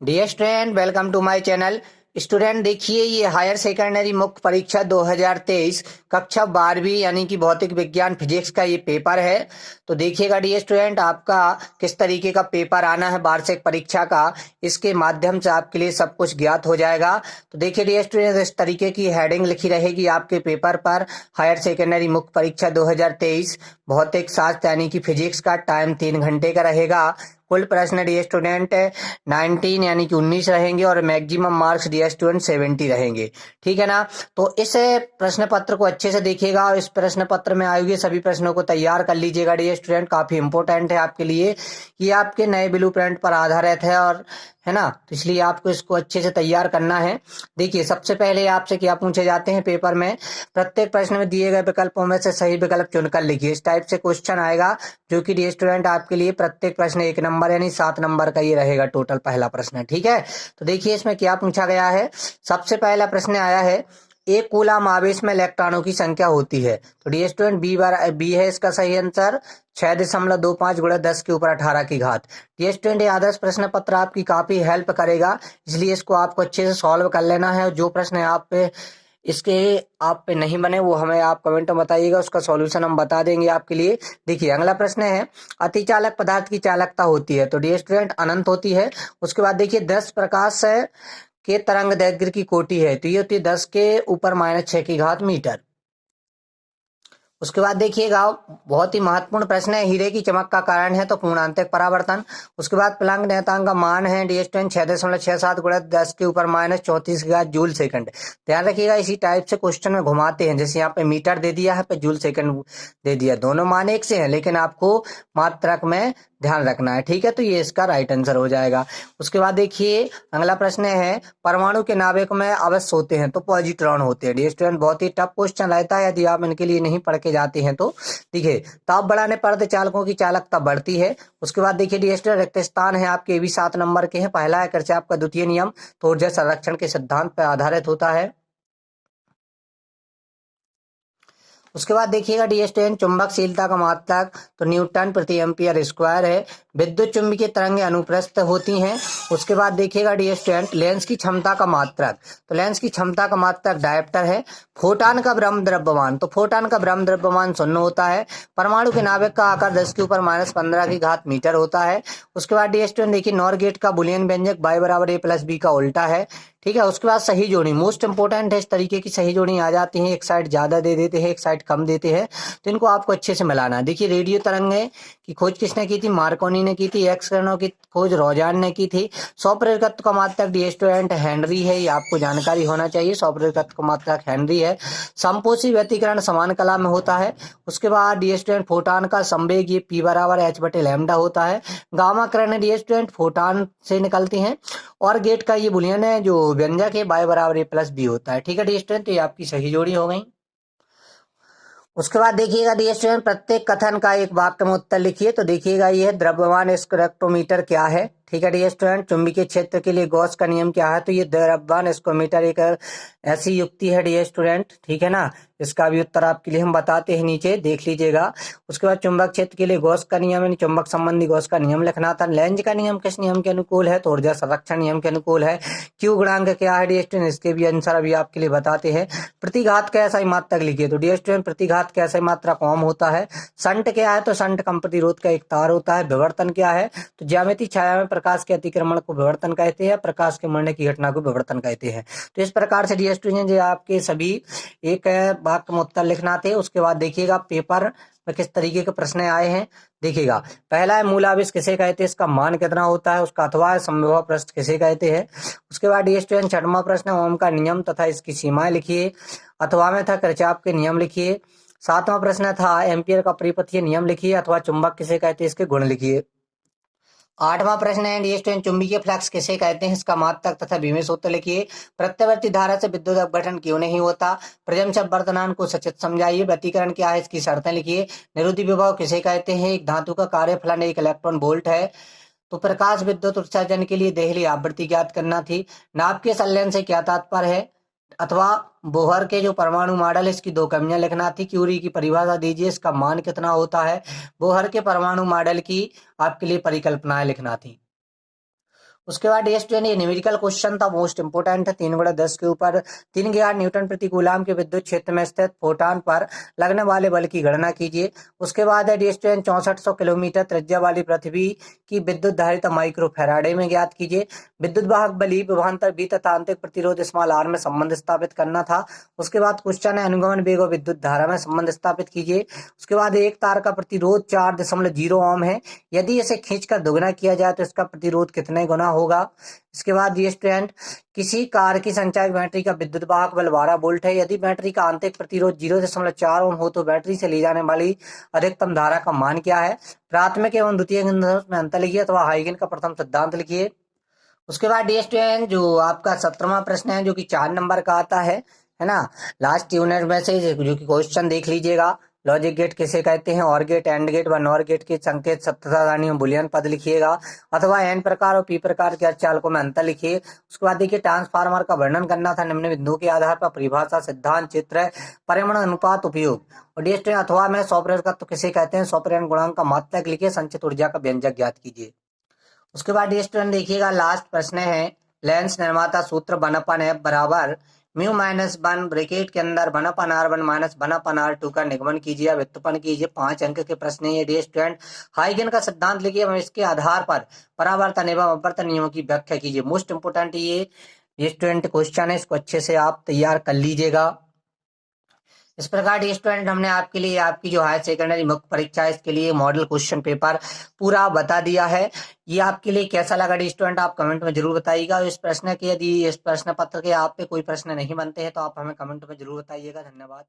Dear student, welcome to my channel. Student देखिए, ये higher secondary मुख्य परीक्षा 2023 कक्षा 12वीं यानी कि भौतिक विज्ञान फिजिक्स का ये पेपर है। तो देखिएगा डियर स्टूडेंट, आपका किस तरीके का पेपर आना है वार्षिक परीक्षा का, इसके माध्यम से आपके लिए सब कुछ ज्ञात हो जाएगा। तो देखिए डियर स्टूडेंट, इस तरीके की हेडिंग लिखी रहेगी आपके पेपर पर। हायर सेकेंडरी मुख्य परीक्षा 2023 भौतिक शास्त्र यानी कि फिजिक्स का टाइम 3 घंटे का रहेगा। कुल प्रश्न डियर स्टूडेंट 19 यानी कि 19 रहेंगे और मैक्सिमम मार्क्स डियर स्टूडेंट 70 रहेंगे। ठीक है ना। तो इस प्रश्न पत्र को अच्छे से देखिएगा और इस प्रश्न पत्र में आए हुए सभी प्रश्नों को तैयार कर लीजिएगा डियर स्टूडेंट। काफी इंपॉर्टेंट है आपके लिए, ये आपके नए ब्लू प्रिंट पर आधारित है और है ना, तो इसलिए आपको इसको अच्छे से तैयार करना है। देखिए, सबसे पहले आपसे क्या पूछे जाते हैं पेपर में, प्रत्येक प्रश्न में दिए गए विकल्पों में से सही विकल्प चुनकर लिखिए। इस टाइप से क्वेश्चन आएगा, जो कि डियर स्टूडेंट आपके लिए प्रत्येक प्रश्न 1 नंबर यानी 7 नंबर का ये रहेगा टोटल पहला प्रश्न। ठीक है, तो देखिए इसमें क्या पूछा गया है। सबसे पहला प्रश्न आया है, एक कूलाम आवेश में इलेक्ट्रॉनों की संख्या होती है। तो डियर स्टूडेंट बी है इसका सही आंसर, 6.25 गुणा 10 के ऊपर 18 की घात। डियर स्टूडेंट, ये आदर्श प्रश्न पत्र आपकी काफी हेल्प करेगा, इसलिए इसको आपको अच्छे से सॉल्व कर लेना है। और जो प्रश्न आप पे इसके आप पे नहीं बने वो हमें आप कमेंट में बताइएगा, उसका सॉल्यूशन हम बता देंगे आपके लिए। देखिए अगला प्रश्न है, अतिचालक पदार्थ की चालकता होती है। तो डियर स्टूडेंट अनंत होती है। उसके बाद देखिए 10 प्रकाश के तरंग दैर्घ्य की कोटि है, तो ये होती है 10 के ऊपर -6 की घात मीटर। उसके बाद देखिएगा, बहुत ही महत्वपूर्ण प्रश्न है, हीरे की चमक का कारण है तो पूर्णांतक परावर्तन। उसके बाद प्लैंक नियतांक का मान है डियर स्टूडेंट 6.67 गुणा 10 के ऊपर -34 की घात जूल सेकंड। ध्यान रखिएगा, इसी टाइप से क्वेश्चन में घुमाते हैं, जैसे यहाँ पे मीटर दे दिया है, पे जूल सेकंड दे दिया, दोनों मान एक से हैं लेकिन आपको मात्रक में ध्यान रखना है। ठीक है, तो ये इसका राइट आंसर हो जाएगा। उसके बाद देखिए अगला प्रश्न है, परमाणु के नाभिक में अवश्य होते हैं तो पॉजिट्रॉन होते हैं। डियर स्टूडेंट, बहुत ही टफ क्वेश्चन रहता है, यदि आप इनके लिए नहीं पढ़ के जाते हैं तो। देखिए, ताप बढ़ाने पर चालकों की चालकता बढ़ती है। उसके बाद देखिए डियर स्टूडेंट, रिक्त स्थान है आपके भी 7 नंबर के हैं। पहला है किरचॉफ का द्वितीय नियम, तो ऊर्जा संरक्षण के सिद्धांत पर आधारित होता है। उसके बाद देखिएगा डियर स्टूडेंट, चुंबकशीलता का मात्रक तो न्यूटन प्रति एम्पियर स्क्वायर है। विद्युत चुंबकीय तरंगें अनुप्रस्थ होती हैं। उसके बाद देखिएगा डियर स्टूडेंट, लेंस की क्षमता का मात्रक, तो लेंस की क्षमता का मात्रक डायप्टर है। फोटान का ब्रह्म द्रव्यमान, तो फोटान का ब्रह्म द्रव्यमान 0 होता है। परमाणु के नाभिक का आकार 10 के ऊपर -15 की घात मीटर होता है। उसके बाद डियर स्टूडेंट देखिए, नॉर गेट का बुलियन व्यंजक y बराबर a+b का उल्टा है। ठीक है, उसके बाद सही जोड़ी मोस्ट इंपोर्टेंट है, इस तरीके की सही जोड़ी आ जाती है, एक साइड ज्यादा दे देते हैं एक साइड कम देते हैं, तो इनको आपको अच्छे से मिलाना है। देखिए, रेडियो तरंगे की खोज किसने की थी, मार्कोनी ने की थी। एक्स किरणों की खोज रोजान ने की थी। स्वप्रेरकत्व का मात्रक डियर स्टूडेंट हेनरी है, ये आपको जानकारी होना चाहिए, स्वप्रेरकत्व का मात्रक हेनरी है। संपोषी व्यतिकरण समान कला में होता है। उसके बाद डियर स्टूडेंट, फोटान का संवेग ये p बराबर h/λ होता है। गामा किरण डियर स्टूडेंट फोटान से निकलती हैं। और गेट का ये बुलियन है जो व्यंजक है y बराबर a+b होता है। ठीक है डियर स्टूडेंट, तो ये आपकी सही जोड़ी हो गई। उसके बाद देखिएगा डियर स्टूडेंट, प्रत्येक कथन का एक वाक्य में उत्तर लिखिए। तो देखिएगा, ये है द्रव्यमान स्पेक्ट्रोमीटर क्या है। ठीक है डियर स्टूडेंट, चुंबकीय क्षेत्र के लिए गॉस का नियम क्या है, तो ये द्रव्यमान स्पेक्ट्रोमीटर एक ऐसी युक्ति है डियर स्टूडेंट। ठीक है ना, इसका भी उत्तर आपके लिए हम बताते हैं, नीचे देख लीजिएगा। उसके बाद चुंबक क्षेत्र के लिए गॉस का नियम यानी चुंबक संबंधी गॉस का नियम लिखना था। लेंज का नियम किस नियम के अनुकूल है, तो ऊर्जा संरक्षण नियम के अनुकूल है। क्यू गुणांक क्या है डियर स्टूडेंट, इसके भी आंसर अभी आपके लिए बताते हैं। प्रतिघात का ऐसा मात्रक लिखिए, तो डियर स्टूडेंट प्रतिघात का ऐसा मात्रक ओम होता है। संट क्या है, तो संट कम प्रतिरोध का एक तार होता है। विवर्तन क्या है, तो ज्यामितीय छाया में प्रकाश के अतिक्रमण को विवर्तन कहते हैं, प्रकाश के मरने की घटना को विवर्तन कहते हैं। तो इस प्रकार से डियर स्टूडेंट आपके सभी एक वाक्य में उत्तर लिखना थे। उसके बाद देखिएगा पेपर में किस तरीके के प्रश्न आए हैं। देखिएगा, पहला है मूलावेश किसे कहते हैं, इसका मान कितना होता है। उसका अथवा समविभव पृष्ठ किसे कहते हैं। उसके बाद डियर स्टूडेंट, 6वां प्रश्न ओम का नियम तथा इसकी सीमाएं लिखिए। अथवा में था किरचॉफ के नियम लिखिए। 7वां प्रश्न था एम्पियर का परिपथीय नियम लिखिए, अथवा चुंबक किसे कहते हैं, इसके गुण लिखिए। 8वां प्रश्न है डियर स्टूडेंट, चुंबकीय फ्लक्स किसे कहते हैं, इसका मात्रक तथा विमेय सूत्र लिखिए। प्रत्यावर्ती धारा से विद्युत अपघटन क्यों नहीं होता। प्रजनन वर्तमान को सचित समझाइए। व्यतिकरण क्या है, इसकी शर्तें लिखिए। निरुद्धि विभव किसे कहते हैं, एक धातु का कार्यफलन एक इलेक्ट्रॉन वोल्ट है। तो प्रकाश विद्युत उत्सर्जन के लिए देहली आवृत्ति ज्ञात करना थी। नाभ के संलयन से क्या तात्पर्य है, अथवा बोहर के जो परमाणु मॉडल है इसकी 2 कमियां लिखना थी। क्यूरी की परिभाषा दीजिए, इसका मान कितना होता है। बोहर के परमाणु मॉडल की आपके लिए परिकल्पनाएं लिखना थी। उसके बाद ये स्टूडेंट ये न्यूमेरिकल क्वेश्चन था, मोस्ट इंपोर्टेंट है। 3 × 10 के ऊपर 3 न्यूटन प्रति कूलाम के विद्युत क्षेत्र में स्थित फोटॉन पर लगने वाले बल की गणना कीजिए। उसके बाद है डी स्टूडेंट 6400 किलोमीटर त्रिज्या वाली पृथ्वी की विद्युत धारिता माइक्रो फैराडे में ज्ञात कीजिए। विद्युत वाहक बली विभवांतर बी तथा आंतरिक प्रतिरोध स्मॉल आर में संबंध स्थापित करना था। उसके बाद क्वेश्चन है अनुगमन वेग और विद्युत धारा में संबंध स्थापित कीजिए। उसके बाद एक तार का प्रतिरोध 4.0 ओम है, यदि इसे खींचकर दुगना किया जाए तो इसका प्रतिरोध कितने गुना होगा। इसके बाद ये स्टूडेंट किसी कार की संचायक बैटरी का विद्युत वाहक बल 12 वोल्ट है, यदि बैटरी का आंतरिक प्रतिरोध 0.4 ओम हो तो बैटरी से ली जाने वाली अधिकतम धारा का मान क्या है। प्राथमिक एवं द्वितीयक में अंतर लिखिए अथवा हाइगन का प्रथम सिद्धांत लिखिए। उसके बाद डी स्टूडेंट जो आपका 17वां प्रश्न है जो कि 4 नंबर का आता है ना, लास्ट यूनिट में से जो कि क्वेश्चन देख लीजिएगा। लॉजिक गेट किसे कहते हैं, और गेट, एंड गेट व नॉर गेट के संकेत सप्तता सारणी में बुलियन पद लिखिएगा अथवा एन प्रकार और पी प्रकार के अर्धचालकों में अंतर लिखिए। उसके बाद देखिए ट्रांसफार्मर का वर्णन करना था निम्न बिंदुओं के आधार पर, परिभाषा, सिद्धांत, चित्र, परिमाण, अनुपात, उपयोग। और डी स्टूडेंट अथवा में सॉफ्टवेयर का तो किसे कहते हैं, सॉफ्टवेयर गुणांक का मात्रक लिखिए, संचित ऊर्जा का व्यंजक ज्ञात कीजिए। उसके बाद ये स्टूडेंट देखिएगा लास्ट प्रश्न है, लेंस निर्माता सूत्र 1/f बराबर म्यू माइनस 1 ब्रैकेट के अंदर 1/r1 माइनस 1/r2 का निगमन कीजिए या व्युत्पन्न कीजिए। 5 अंक के प्रश्न है ये डी स्टूडेंट। हाइगन का सिद्धांत लिखिए एवं इसके आधार पर परावर्तन एवं अपवर्तन नियमों की व्याख्या कीजिए। मोस्ट इंपोर्टेंट ये स्टूडेंट क्वेश्चन है, इसको अच्छे से आप तैयार कर लीजिएगा। इस प्रकार स्टूडेंट हमने आपके लिए आपकी जो हायर सेकेंडरी मुख्य परीक्षा है इसके लिए मॉडल क्वेश्चन पेपर पूरा बता दिया है। ये आपके लिए कैसा लगा स्टूडेंट आप कमेंट में जरूर बताइएगा। इस प्रश्न के यदि इस प्रश्न पत्र के आप पे कोई प्रश्न नहीं बनते हैं तो आप हमें कमेंट में जरूर बताइएगा। धन्यवाद।